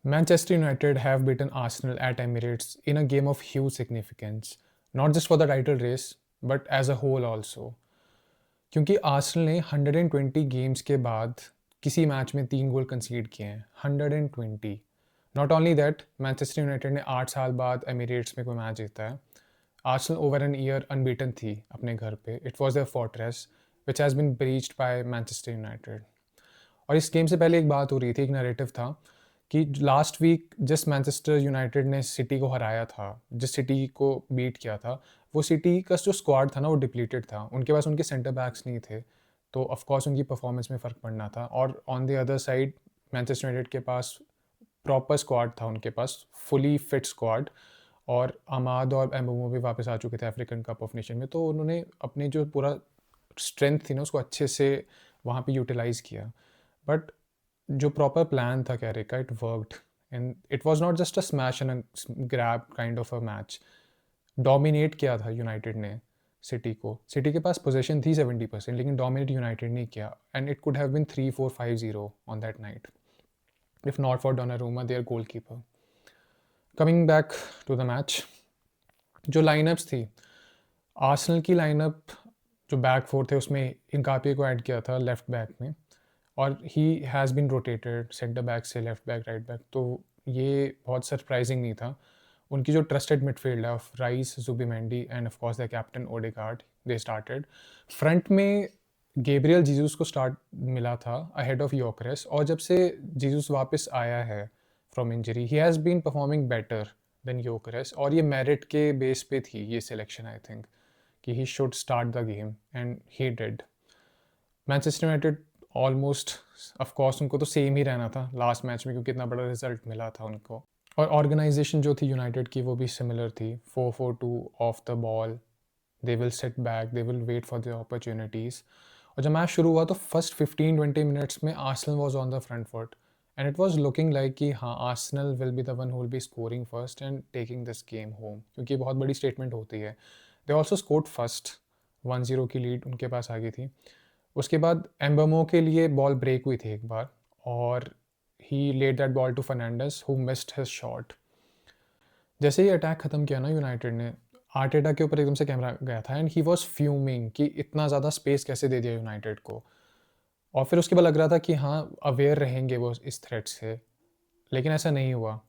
Manchester United have beaten Arsenal at Emirates in a game of huge significance, not just for the title race, but as a whole also. क्योंकि Arsenal ने 120 games के बाद किसी match में 3 गोल कंसीड किए हैं 120। Not only that, Manchester United ने 8 साल बाद एमिरेट्स में कोई मैच जीता है। Arsenal over an year unbeaten थी अपने घर पे। It was the fortress which has been breached by Manchester United. और इस गेम से पहले एक बात हो रही थी, एक नैरेटिव था कि लास्ट वीक जिस मैनचेस्टर यूनाइटेड ने सिटी को हराया था, जिस सिटी को बीट किया था, वो सिटी का जो स्क्वाड था ना वो डिप्लीटेड था। उनके पास उनके सेंटर बैक्स नहीं थे, तो ऑफकोर्स उनकी परफॉर्मेंस में फ़र्क पड़ना था। और on the other side Manchester United के पास प्रॉपर स्क्वाड था, उनके पास फुली फिट स्क्वाड। और अमाद और एम्बोमो भी वापस आ चुके थे अफ्रीकन कप ऑफ नेशन में, तो उन्होंने अपनी जो पूरा स्ट्रेंथ थी ना उसको अच्छे से वहाँ पे यूटिलाइज़ किया। बट जो प्रॉपर प्लान था कैरे का, it worked and it was not just a smash and grab kind of a match. Dominate किया था यूनाइटेड ने सिटी को। सिटी के पास पोजीशन थी 70%, लेकिन डोमिनेट यूनाइटेड ने किया and it could have been 3-4-5-0 on that night if not for Donnarumma, their goalkeeper. Coming back to the match, जो लाइनअप्स थी आर्सेनल की लाइनअप, जो बैक फोर थे उसमें इंकापिए को ऐड किया था लेफ्ट बैक में, और he has been rotated centre back से लेफ्ट बैक राइट बैक, तो ये बहुत सरप्राइजिंग नहीं था। उनकी जो ट्रस्टेड मिडफील्ड है of Rice, Zubimendi and of course the captain Odegaard, they started. Front में गैब्रियल जीसस को स्टार्ट मिला था अहेड ऑफ योकरेस, और जब से जीसस वापस आया है from injury, he has been performing better than Gyokeres. और ये मेरिट के बेस पे थी ये सिलेक्शन, आई थिंक कि he should start the game and he did. Manchester United almost, of course उनको तो सेम ही रहना था लास्ट मैच में, क्योंकि इतना बड़ा रिजल्ट मिला था उनको। और ऑर्गेनाइजेशन जो थी यूनाइटेड की वो भी सिमिलर थी। 4-4-2 off the ball, they will sit back, they will wait for the opportunities. और जब मैच शुरू हुआ तो फर्स्ट 15-20 मिनट्स में Arsenal was on the front foot and it was looking like कि हाँ, Arsenal will be the one who will be scoring first and taking this game home, क्योंकि बहुत बड़ी स्टेटमेंट होती है। दे ऑल्सो स्कोर्ड फर्स्ट, 1-0 की lead उनके पास आ गई थी। उसके बाद एम्बमो के लिए बॉल ब्रेक हुई थी एक बार, और he led that ball to Fernandes who missed his shot. जैसे ही अटैक ख़त्म किया ना यूनाइटेड ने, आर्टेटा के ऊपर एकदम से कैमरा गया था एंड ही वाज फ्यूमिंग कि इतना ज़्यादा स्पेस कैसे दे दिया यूनाइटेड को। और फिर उसके बाद लग रहा था कि हाँ, अवेयर रहेंगे वो इस थ्रेट से, लेकिन ऐसा नहीं हुआ।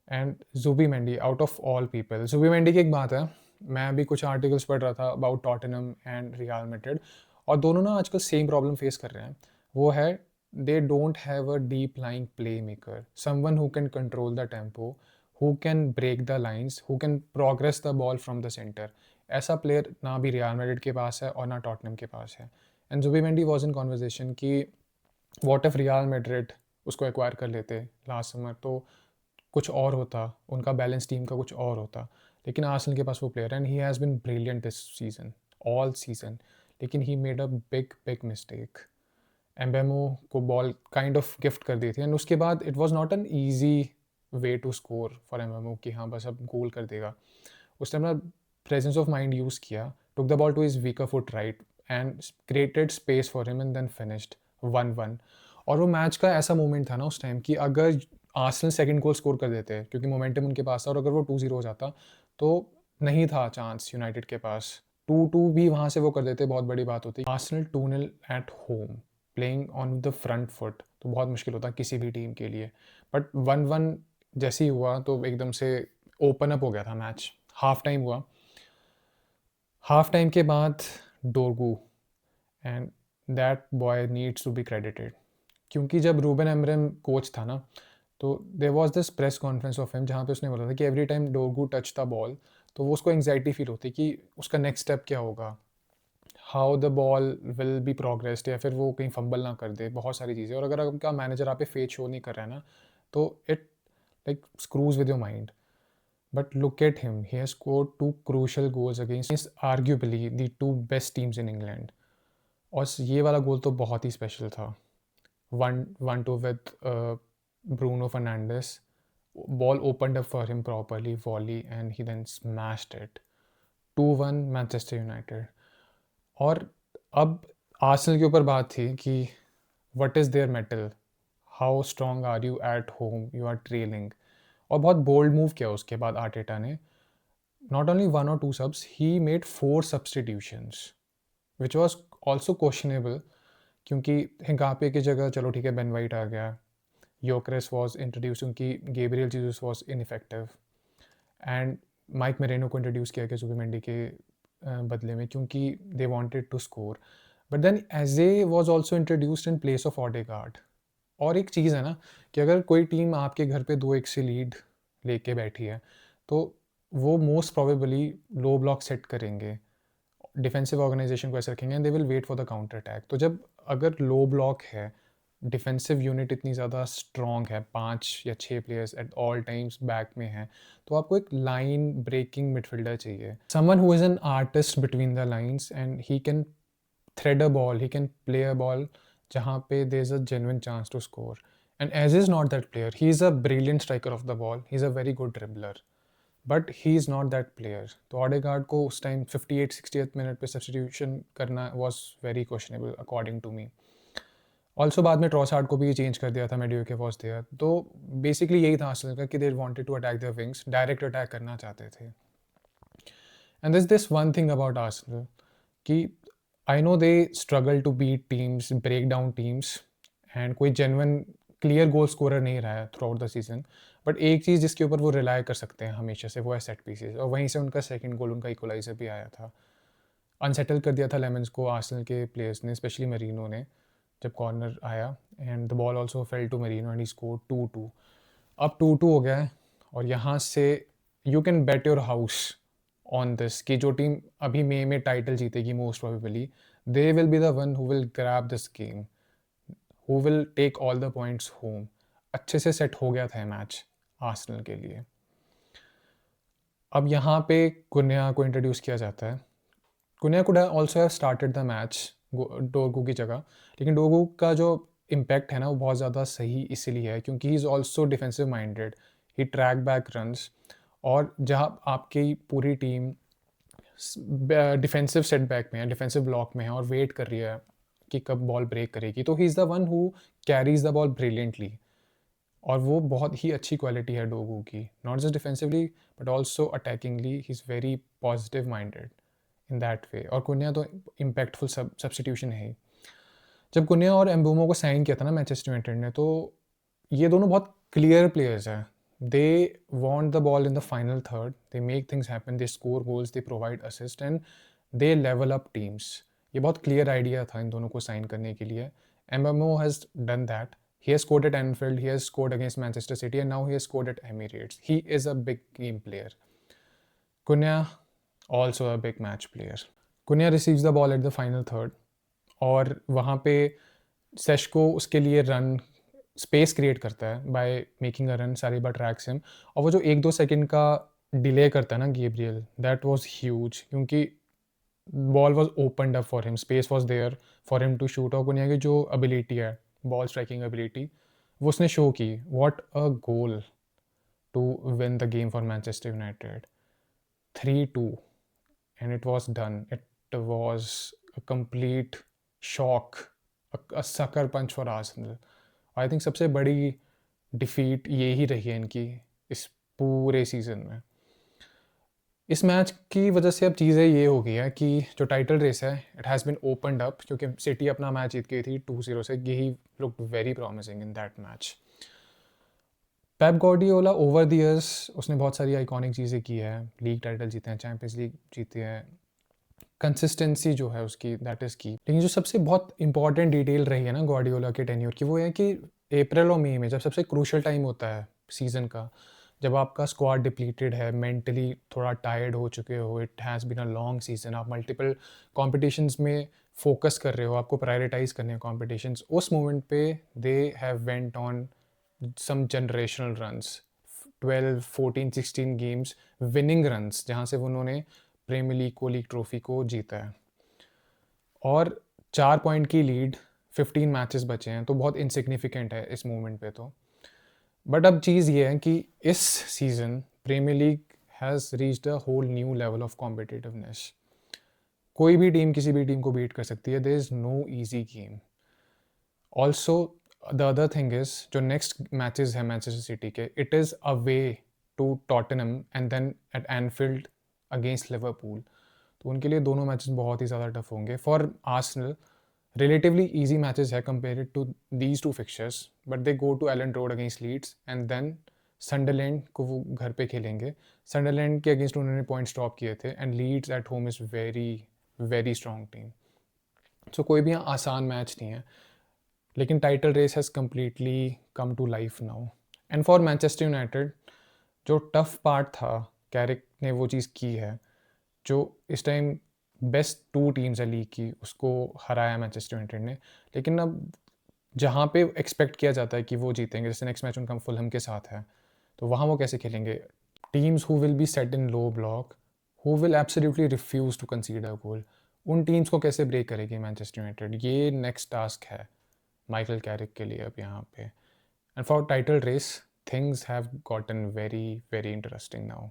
And Zubimendi, out of all people, Zubimendi की एक बात है, मैं अभी कुछ आर्टिकल्स पढ़ रहा था about Tottenham and real Madrid, और दोनों ना आजकल सेम प्रॉब्लम फेस कर रहे हैं। वो है, they don't have a deep lying play maker, someone who can control the tempo, who can break the lines, who can progress the ball from the centre. ऐसा प्लेयर ना भी real Madrid के पास है और ना टॉटनहम के पास है। And जुबीमेंडी was in conversation कि वॉट इफ रियल मैड्रिड उसको एक्वायर कर लेते लास्ट समर, तो कुछ और होता, उनका बैलेंस टीम का कुछ और होता। लेकिन आर्सेनल के पास वो player and he has been brilliant this season, all season. लेकिन he made a big big mistake. Mbeumo को बॉल काइंड ऑफ गिफ्ट कर दी थी एंड उसके बाद it was not an easy way to score for Mbeumo कि हाँ बस अब गोल कर देगा। उसने अपना प्रेजेंस ऑफ माइंड यूज़ किया, took the ball to his weaker foot right and created space for him and then finished 1-1। और वो मैच का ऐसा मोमेंट था ना उस टाइम कि अगर आर्सेनल सेकंड गोल स्कोर कर देते, क्योंकि मोमेंटम उनके पास था, और अगर वो 2-0 हो जाता तो नहीं था चांस यूनाइटेड के पास। 2-2 भी वहाँ से वो कर देते, बहुत बड़ी बात होती। Arsenal 2-0 at home, playing on the front foot, तो बहुत मुश्किल होता किसी भी टीम के लिए। बट 1-1 जैसे ही हुआ तो एकदम से ओपन अप हो गया था मैच। हाफ टाइम हुआ, हाफ टाइम के बाद Dorgu, and that boy needs to be credited, क्योंकि जब रूबन एमरम कोच था ना, तो there was this press conference of him जहाँ पे उसने बोला था कि every time Dorgu touch the ball तो वो उसको एंग्जाइटी फील होती कि उसका नेक्स्ट स्टेप क्या होगा, how the ball will be progressed, या फिर वो कहीं फंबल ना कर दे, बहुत सारी चीज़ें। और अगर आपका मैनेजर आप पे फेथ शो नहीं कर रहा है ना, तो it like screws with your mind. But look at him, he has scored 2 crucial goals against arguably the 2 best teams in England. और ये वाला गोल तो बहुत ही स्पेशल था। 1-2 with Bruno Fernandes. Ball opened up for him properly, volley, and he then smashed it. 2-1 Manchester United. और अब Arsenal के ऊपर बात थी कि what is their mettle, how strong are you at home, you are trailing. और बहुत bold move किया उसके बाद आर्टेटा ने। Not only 1 or 2 subs, he made 4 substitutions, which was also questionable, क्योंकि हिंगापे की जगह चलो ठीक है बेन वाइट आ गया, योक्रेस वॉज इंट्रोड्यूस क्योंकि Gabriel Jesus was ineffective, and Mike Merino को इंट्रोड्यूस किया गया जुबिमेंडी के बदले में क्योंकि they wanted to score. But then Eze was also introduced in place of Odegaard. और एक चीज़ है ना कि अगर कोई टीम आपके घर पे 2-1 से लीड लेके बैठी है तो वो most probably low block set करेंगे, डिफेंसिव ऑर्गेनाइजेशन को ऐसे रखेंगे and they will wait for the counter attack. तो जब अगर लो ब्लॉक है, डिफेंसिव यूनिट इतनी ज़्यादा स्ट्रॉन्ग है, 5 या 6 players at all times back में हैं, तो आपको एक लाइन ब्रेकिंग मिडफील्डर चाहिए, someone who is an artist between the lines and he can thread a ball, he can play a ball जहाँ पे there's a genuine chance to score. And as is not that player, he is a brilliant striker of the ball, he's a very good dribbler, but he is not that player. तो ऑडेगार्ड को उस time 58-60th minute पे substitution करना was very questionable according to me. Also बाद में Trossard को भी change कर दिया था, मेडियो के वॉज देयर। तो बेसिकली यही था आर्सेनल का कि they wanted to attack the wings, direct attack करना चाहते थे। And this one thing about Arsenal कि I know they struggle to beat teams, break down teams, and कोई जेन्युइन क्लियर गोल स्कोरर नहीं रहा है throughout the season, but एक चीज़ जिसके ऊपर वो रिलाई कर सकते हैं हमेशा से वो है सेट पीसेस, और वहीं से उनका सेकंड गोल, उनका इक्वलाइजर भी आया था। अनसेटल कर दिया था लेमन्स को आर्सेनल के प्लेयर्स ने, स्पेशली मरीनो ने, जब कॉर्नर आया and the ball also fell to Marino and he score 2-2। अब 2-2 हो गया है और यहाँ से you can bet your house on this कि जो टीम अभी मई में टाइटल जीतेगी most probably, they will be the one who will grab this game, who will take all the points home. अच्छे से सेट हो गया था मैच आर्सेनल के लिए। अब यहाँ पे कुन्या को इंट्रोड्यूस किया जाता है। Cunha could also have started the match Dorgu की जगह, लेकिन डोगू का जो इम्पैक्ट है ना वो बहुत ज़्यादा सही इसीलिए है क्योंकि he is also defensive minded, he track back runs, और जहाँ आपकी पूरी टीम डिफेंसिव सेटबैक में है, डिफेंसिव ब्लॉक में है और वेट कर रही है कि कब बॉल ब्रेक करेगी, तो he is the one who carries the ball brilliantly. और वो बहुत ही अच्छी क्वालिटी है डोगू की, not just defensively but also attackingly, he is very positive minded in that way. और कुन्या तो इम्पैक्टफुल सब्सटीट्यूशन है ही। जब कुन्या और एम्बूमो को साइन किया था ना मैनचेस्टर यूनाइटेड ने, तो ये दोनों बहुत क्लियर प्लेयर्स हैं। They want the ball in the final third, they make things happen, they score goals, they provide assist and they level up teams. ये बहुत क्लियर आइडिया था इन दोनों को साइन करने के लिए। एम्बूमो has done that, he has scored at Anfield, he has scored against Manchester City, and now he has scored at Emirates. He is a big game player. Cunha, also a big match player. Cunha receives the ball at the final third, और वहाँ पे सेशको उसके लिए run space create करता है by making a run, Saliba tracks him, और वो जो 1-2 सेकंड का डिले करता है ना गेब्रियल, दैट वाज ह्यूज क्योंकि ball was opened up for him, space was there for him to shoot. और कुनिया की जो एबिलिटी है, बॉल स्ट्राइकिंग एबिलिटी, वो उसने शो की। What a goal to win the game for Manchester United, 3-2, and it was done. It was a complete shock, a sucker punch for Arsenal. I think सबसे बड़ी defeat ये ही रही है इनकी इस पूरे सीज़न में। इस मैच की वजह से अब चीज़ें ये हो गई है कि जो टाइटल रेस है it has been opened up, क्योंकि सिटी अपना मैच जीत गई थी 2-0 से। He looked very promising in that match. Pep Guardiola over the years उसने बहुत सारी आइकॉनिक चीज़ें की है, लीग टाइटल जीते हैं, चैंपियंस लीग जीते हैं, कंसिस्टेंसी जो है उसकी दैट इज़ की। लेकिन जो सबसे बहुत इंपॉर्टेंट डिटेल रही है ना गार्डियोला के टेन्योर की, वो है कि अप्रैल और मई में जब सबसे क्रूशल टाइम होता है सीज़न का, जब आपका स्क्वाड डिप्लीटेड है, मेंटली थोड़ा टायर्ड हो चुके हो, it has been a long season, आप मल्टीपल कॉम्पिटिशंस में फोकस कर रहे हो, आपको प्रायोरिटाइज करने हैं कॉम्पिटिशन्स, उस मोमेंट पे they have went on some generational runs, 12, 14, 16 games winning runs, जहाँ से उन्होंने प्रीमियर लीग को, लीग ट्रॉफी को जीता है। और 4 पॉइंट की लीड, 15 मैचेस बचे हैं, तो बहुत इनसिग्निफिकेंट है इस मोमेंट पे तो। बट अब चीज़ ये है कि इस season Premier League has reached a whole new level of competitiveness. कोई भी टीम किसी भी टीम को बीट कर सकती है, there is no easy game. Also the other thing is जो नेक्स्ट मैचेस हैं मैनचेस्टर सिटी के, it is away to Tottenham and then at Anfield against Liverpool. तो उनके लिए दोनों मैचेस बहुत ही ज़्यादा टफ होंगे। For Arsenal relatively easy matches है compared to these two fixtures, but they go to Elland Road against Leeds and then Sunderland को वो घर पे खेलेंगे। संडरलैंड के अगेंस्ट उन्होंने पॉइंट स्टॉप किए थे and Leeds at home is very very strong team. So कोई भी यहाँ आसान मैच नहीं है, लेकिन title race has completely come to life now. And for Manchester United जो टफ पार्ट था, कैरिक ने वो चीज़ की है। जो इस टाइम बेस्ट टू टीम्स है लीग की, उसको हराया मैनचेस्टर यूनाइटेड ने। लेकिन अब जहाँ पे एक्सपेक्ट किया जाता है कि वो जीतेंगे, जैसे नेक्स्ट मैच उनका फुलहम के साथ है, तो वहाँ वो कैसे खेलेंगे? Teams who will be set in low block, who will absolutely refuse to consider a goal, उन टीम्स को कैसे ब्रेक करेगी मैनचेस्टर यूनाइटेड? ये नेक्स्ट टास्क है माइकल कैरिक के लिए अब यहाँ पे। And for title race things have gotten very very interesting now.